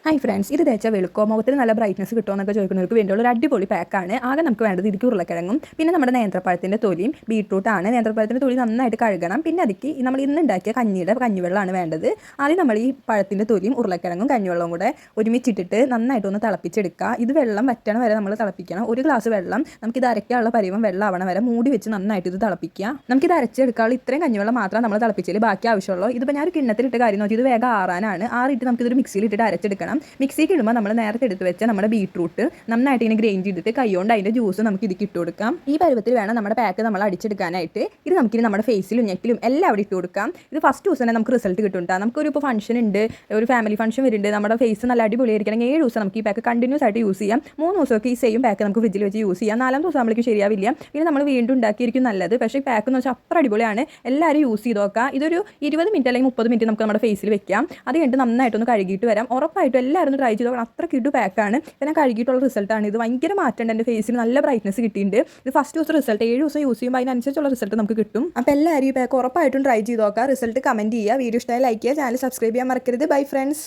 Hi friends, ഇത് തേച്ചാൽ വെളുക്കോ മുഖത്തിന് നല്ല ബ്രൈറ്റ്നസ് കിട്ടുമെന്നൊക്കെ ചോദിക്കുന്നവർക്ക് വേണ്ടിയുള്ള ഒരു അടിപൊളി പാക്കാണ്. ആകെ നമുക്ക് വേണ്ടത് ഇതിക്ക് ഉരുളക്കിഴങ്ങും പിന്നെ നമ്മുടെ നേന്ത്രപ്പഴത്തിൻ്റെ തൊലിയും ബീട്രൂട്ടാണ്. നേന്ത്രപ്പഴത്തിൻ്റെ തൊലി നന്നായിട്ട് കഴുകണം. പിന്നെ അതിക്ക് നമ്മൾ ഇന്ന് ഉണ്ടാക്കിയ കഞ്ഞിവെള്ളമാണ് വേണ്ടത്. ആദ്യം നമ്മൾ ഈ പഴത്തിൻ്റെ തൊലിയും ഉരുളക്കിഴങ്ങും കഞ്ഞിവെള്ളവും കൂടെ ഒരുമിച്ചിട്ടിട്ട് നന്നായിട്ടൊന്ന് തിളപ്പിച്ചെടുക്കുക. ഇത് വെള്ളം വറ്റണ വരെ നമ്മൾ തിളപ്പിക്കണം. ഒരു ഗ്ലാസ് വെള്ളം നമുക്കിത് അരയ്ക്കാനുള്ള പരിവം വെള്ളം ആവണ വരെ മൂടി വെച്ച് നന്നായിട്ട് ഇത് തിളപ്പിക്കുക. നമുക്കിത് അരച്ചെടുക്കാനുള്ള ഇത്രയും കഞ്ഞിവെള്ളം മാത്രം നമ്മൾ തിളപ്പിച്ചാൽ ബാക്കി ആവശ്യമുള്ളൂ. ഇതിപ്പോൾ ഞാൻ ഒരു കിണ്ണത്തിലിട്ട് കാര്യം നോക്കി ഇത് വേഗം ആറാനാണ്. ആറിട്ട് നമുക്കിതൊരു മിക്സിയിലിട്ട് അരച്ചെടുക്കണം. മിക്സിക്ക് ഇടുമ്പോൾ നമ്മൾ നേരത്തെ എടുത്ത് വെച്ച നമ്മുടെ ബീട്രൂട്ട് നന്നായിട്ട് ഇങ്ങനെ ഗ്രൈൻഡ് ചെയ്തിട്ട് കൈകൊണ്ട് അതിൻ്റെ ജ്യൂസ് നമുക്ക് ഇതിക്ക് ഇട്ട് കൊടുക്കാം. ഈ പരുവത്തിൽ വേണം നമ്മുടെ പാക്ക് നമ്മൾ അടിച്ചെടുക്കാനായിട്ട്. ഇത് നമുക്കിനി നമ്മുടെ ഫേസിലും നെക്കിലും എല്ലാം അവിടെ ഇട്ട് കൊടുക്കാം. ഇത് ഫസ്റ്റ് ദിവസം തന്നെ നമുക്ക് റിസൾട്ട് കിട്ടും. നമുക്കൊരു ഇപ്പോൾ ഫംഗ്ഷൻ ഉണ്ട്, ഒരു ഫാമിലി ഫംഗ്ഷൻ വരുന്നുണ്ട്, നമ്മുടെ ഫേസ് നല്ല അടിപൊളിയായിരിക്കണം. 7 ദിവസം നമുക്ക് ഈ പാക്ക് കണ്ടിന്യൂസ് ആയിട്ട് യൂസ് ചെയ്യാം. 3 ദിവസമൊക്കെ ഈ സെയിം പാക്ക് നമുക്ക് ഫ്രിഡ്ജിൽ വെച്ച് യൂസ് ചെയ്യാം. 4ാം ദിവസം നമ്മൾക്ക് ശരിയാവില്ല. പിന്നെ നമ്മൾ വീണ്ടും ഉണ്ടാക്കിയിരിക്കും നല്ലത്. പക്ഷേ പാക്ക് എന്ന് വെച്ചാൽ അത്ര അടിപൊളിയാണ്. എല്ലാവരും യൂസ് ചെയ്ത് നോക്കാം. ഇതൊരു 20 മിനിറ്റ് അല്ലെങ്കിൽ 30 മിനിറ്റ് നമുക്ക് നമ്മുടെ ഫേസിൽ വെക്കാം. അത് കഴിഞ്ഞിട്ട് നന്നായിട്ടൊന്ന് കഴുകിയിട്ട് വരാം. ഉറപ്പായിട്ടും എല്ലാവരും ട്രൈ ചെയ്ത് നോക്കണം. അത്ര കിടു പാക്കാണ്. ഞാൻ കഴുകിയിട്ടുള്ള റിസൾട്ടാണ് ഇത്. ഭയങ്കര മാറ്റമുണ്ട്. എൻ്റെ ഫേസിന് നല്ല ബ്രൈറ്റ്നസ് കിട്ടിയിട്ടുണ്ട്. ഇത് ഫസ്റ്റ് ദിവസം റിസൾട്ട് 7 ദിവസം യൂസ് ചെയ്യുമ്പോൾ അതിനനുസരിച്ചുള്ള റിസൾട്ട് നമുക്ക് കിട്ടും. അപ്പോൾ എല്ലാവരും ഈ പാക്ക് ഉറപ്പായിട്ടും ട്രൈ ചെയ്ത് നോക്കുക. റിസൾട്ട് കമൻറ്റ് ചെയ്യുക. വീഡിയോ ഇഷ്ടമായി ലൈക്ക് ചെയ്യുക. ചാനൽ സബ്സ്ക്രൈബ് ചെയ്യാൻ മറക്കരുത്. Bye friends.